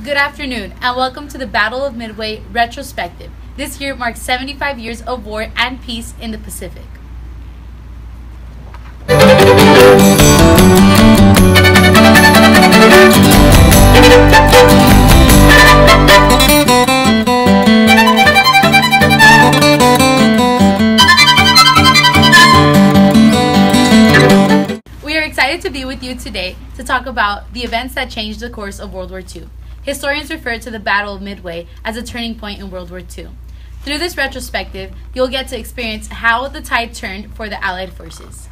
Good afternoon, and welcome to the Battle of Midway retrospective. This year marks 75 years of war and peace in the Pacific. We are excited to be with you today to talk about the events that changed the course of World War II. Historians refer to the Battle of Midway as a turning point in World War II. Through this retrospective, you'll get to experience how the tide turned for the Allied forces.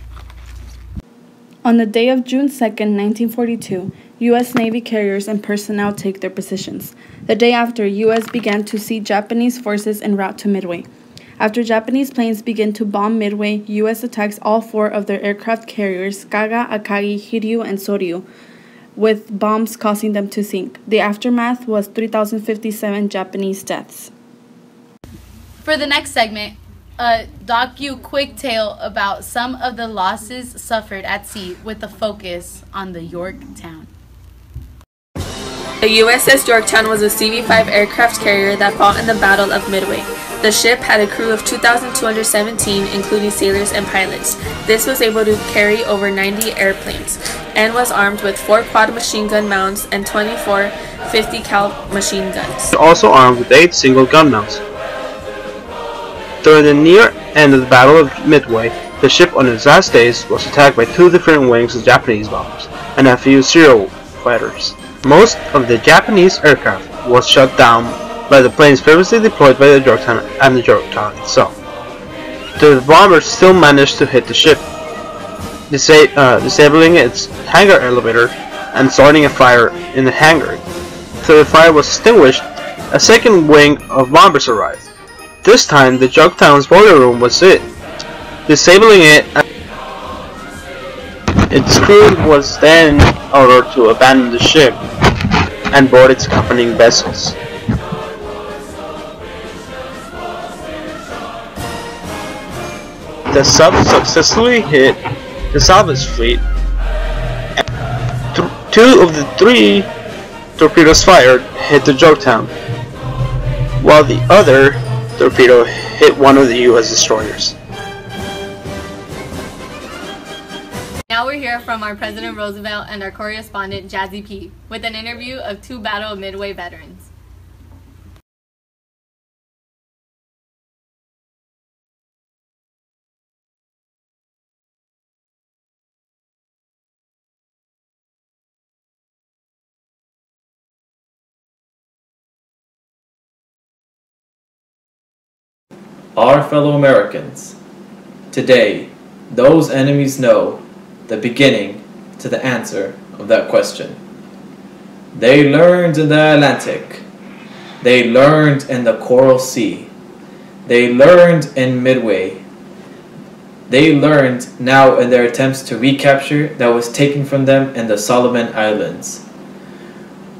On the day of June 2nd, 1942, U.S. Navy carriers and personnel take their positions. The day after, U.S. began to see Japanese forces en route to Midway. After Japanese planes begin to bomb Midway, U.S. attacks all four of their aircraft carriers, Kaga, Akagi, Hiryu, and Soryu, with bombs causing them to sink. The aftermath was 3,057 Japanese deaths. For the next segment, a quick tale about some of the losses suffered at sea with a focus on the Yorktown. The USS Yorktown was a CV-5 aircraft carrier that fought in the Battle of Midway. The ship had a crew of 2,217, including sailors and pilots. This was able to carry over 90 airplanes and was armed with 4 quad machine gun mounts and 24 50 cal machine guns. Also armed with 8 single gun mounts. During the near end of the Battle of Midway, the ship on its last days was attacked by 2 different wings of Japanese bombers and a few Zero fighters. Most of the Japanese aircraft was shot down by the planes previously deployed by the Yorktown and the Yorktown itself. The bombers still managed to hit the ship, disabling its hangar elevator and starting a fire in the hangar. After the fire was extinguished, a second wing of bombers arrived. This time, the Yorktown's boiler room was hit, disabling it. Its crew was then ordered to abandon the ship and board its accompanying vessels. The sub successfully hit the salvage fleet. 2 of the 3 torpedoes fired hit the Yorktown, while the other torpedo hit one of the U.S. destroyers. Now we're here from our President Roosevelt and our correspondent Jazzy P with an interview of 2 Battle of Midway veterans. Our fellow Americans, today, those enemies know the beginning to the answer of that question. They learned in the Atlantic. They learned in the Coral Sea. They learned in Midway. They learned now in their attempts to recapture that was taken from them in the Solomon Islands.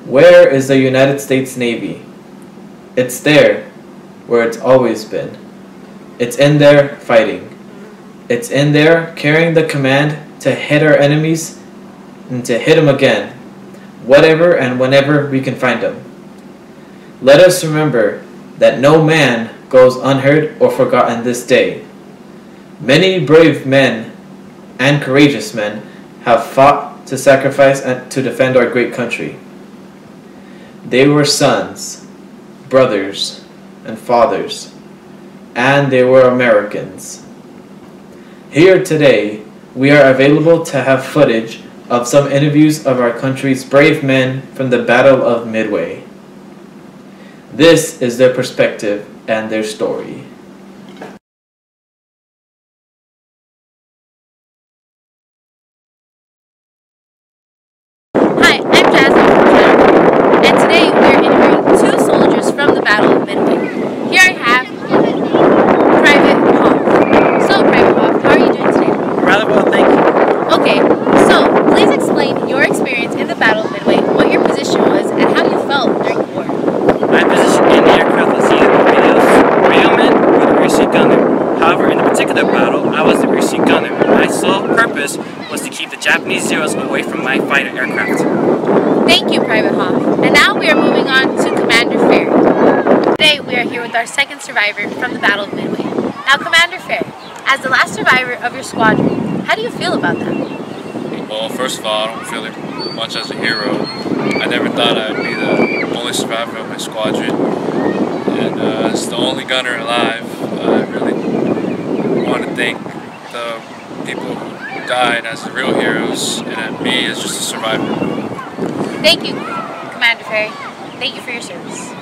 Where is the United States Navy? It's there, where it's always been. It's in there fighting. It's in there carrying the command to hit our enemies and to hit them again, whatever and whenever we can find them. Let us remember that no man goes unheard or forgotten this day. Many brave men and courageous men have fought to sacrifice and to defend our great country. They were sons, brothers, and fathers, and they were Americans. Here today, we are available to have footage of some interviews of our country's brave men from the Battle of Midway. This is their perspective and their story. Hi, I'm Jasmine from Canada, and today we are interviewing 2 soldiers from the Battle of Midway. Here I have Private Hoff. So, Private Hoff, how are you doing today? Rather well, thank you. Okay, so please explain your experience in the Battle of Midway, what your position was, and how you felt during the war. My position in the aircraft was either radioman or the rear seat gunner. However, in the particular battle, I was the rear seat gunner. My sole purpose was to keep the Japanese Zeros away from my fighter aircraft. Thank you, Private Hoff. And now we are moving with our second survivor from the Battle of Midway. Now, Commander Fair, as the last survivor of your squadron, how do you feel about that? Well, first of all, I don't feel it much as a hero. I never thought I'd be the only survivor of my squadron, and as the only gunner alive, I really want to thank the people who died as the real heroes, and me as just a survivor. Thank you, Commander Ferry. Thank you for your service.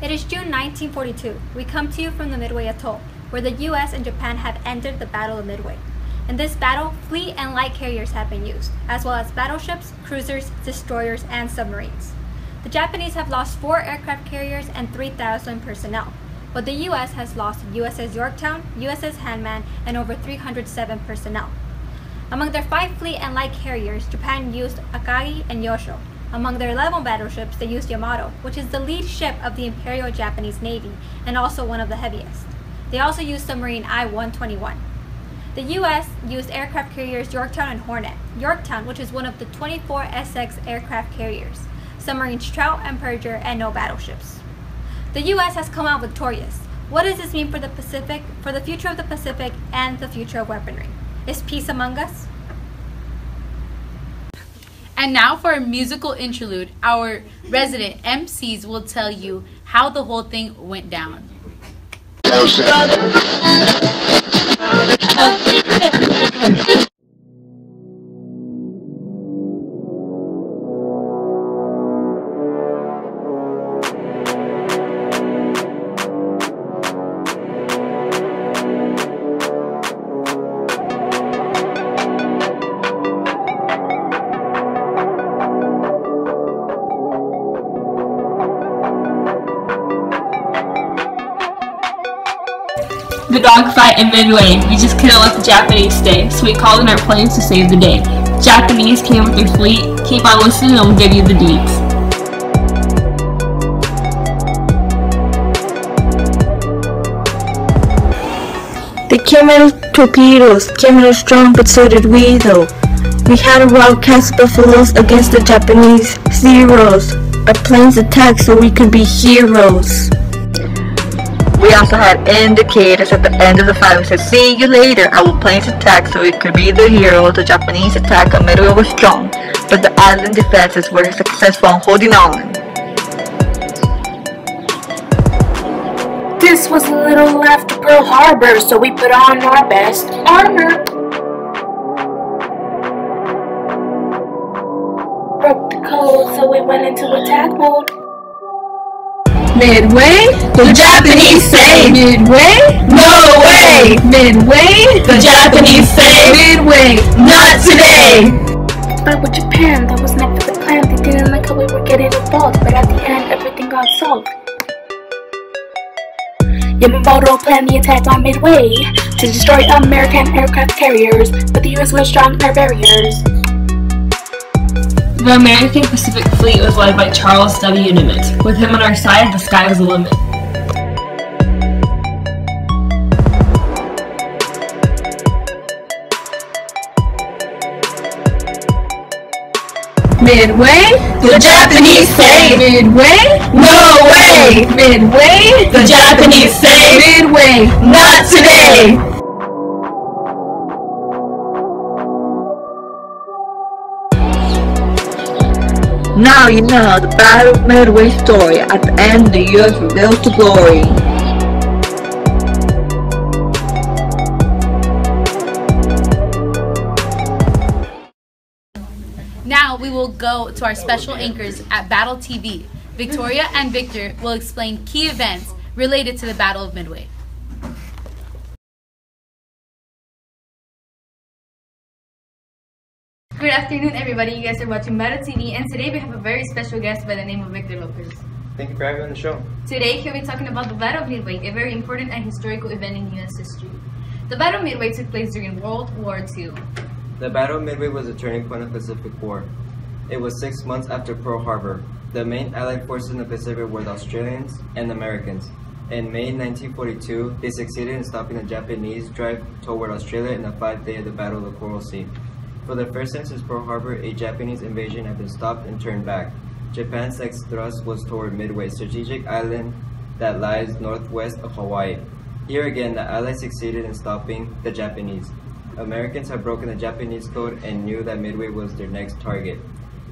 It is June 1942. We come to you from the Midway Atoll, where the US and Japan have entered the Battle of Midway. In this battle, fleet and light carriers have been used, as well as battleships, cruisers, destroyers, and submarines. The Japanese have lost 4 aircraft carriers and 3,000 personnel, but the US has lost USS Yorktown, USS Handman, and over 307 personnel. Among their 5 fleet and light carriers, Japan used Akagi and Yosho. Among their 11 battleships, they used Yamato, which is the lead ship of the Imperial Japanese Navy and also one of the heaviest. They also used submarine I-121. The U.S. used aircraft carriers Yorktown and Hornet. Yorktown, which is one of the 24 SX aircraft carriers, submarines Trout and Perger, and no battleships. The U.S. has come out victorious. What does this mean for the Pacific, for the future of the Pacific, and the future of weaponry? Is peace among us? And now for a musical interlude, our resident MCs will tell you how the whole thing went down. The dogfight in Midway. We just couldn't let the Japanese stay, so we called in our planes to save the day. Japanese came with their fleet. Keep on listening and we'll give you the deets. They came in with torpedoes, came in strong, but so did we though. We had wildcats buffaloes against the Japanese Zeros. Our planes attacked so we could be heroes. We also had indicators at the end of the fight. We said, "See you later." Our planes attacked so we could be the heroes. The Japanese attack on Midway was strong, but the island defenses were successful in holding on. This was a little after Pearl Harbor, so we put on our best armor. Broke the code, so we went into attack mode. Midway, the Japanese say. Midway, no way. Midway, the Japanese say. Midway, not today. But with Japan, that was never the plan. They didn't like how we were getting involved, but at the end, everything got solved. Yamamoto planned the attack on Midway to destroy American aircraft carriers, but the US was strong in our barriers. The American Pacific Fleet was led by Charles W. Nimitz. With him on our side, the sky was the limit. Midway, the Japanese say. Midway, no way. Midway, the Japanese say. Midway, not today. Now you know the Battle of Midway story. At the end, the US reveals to glory. Now we will go to our special anchors at Battle TV. Victoria and Victor will explain key events related to the Battle of Midway. Good afternoon, everybody. You guys are watching Battle TV, and today we have a very special guest by the name of Victor Lopez. Thank you for having me on the show. Today, he'll be talking about the Battle of Midway, a very important and historical event in U.S. history. The Battle of Midway took place during World War II. The Battle of Midway was a turning point of the Pacific War. It was 6 months after Pearl Harbor. The main Allied forces in the Pacific were the Australians and the Americans. In May 1942, they succeeded in stopping the Japanese drive toward Australia in the 5th day of the Battle of the Coral Sea. For the first time since Pearl Harbor, a Japanese invasion had been stopped and turned back. Japan's next thrust was toward Midway, a strategic island that lies northwest of Hawaii. Here again, the Allies succeeded in stopping the Japanese. Americans had broken the Japanese code and knew that Midway was their next target.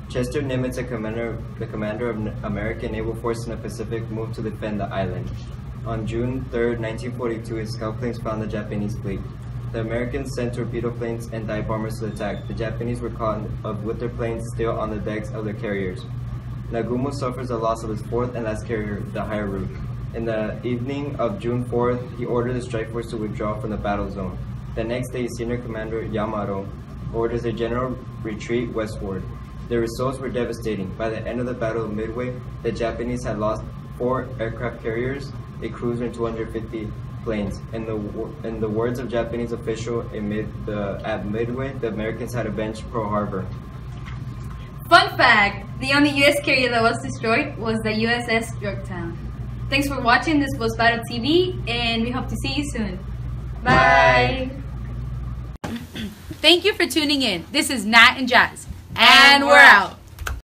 Chester Nimitz, the commander of American naval force in the Pacific, moved to defend the island. On June 3, 1942, his scout planes found the Japanese fleet. The Americans sent torpedo planes and dive bombers to attack. The Japanese were caught with their planes still on the decks of their carriers. Nagumo suffers the loss of his fourth and last carrier, the Haru. In the evening of June 4th, he ordered the strike force to withdraw from the battle zone. The next day, Senior Commander Yamato orders a general retreat westward. The results were devastating. By the end of the Battle of Midway, the Japanese had lost 4 aircraft carriers, a cruiser, and 250 planes. In the words of Japanese official at Midway, the Americans had avenged Pearl Harbor. Fun fact! The only U.S. carrier that was destroyed was the USS Yorktown. Thanks for watching. This was Battle TV, and we hope to see you soon. Bye! Thank you for tuning in. This is Nat and Jazz, and we're out.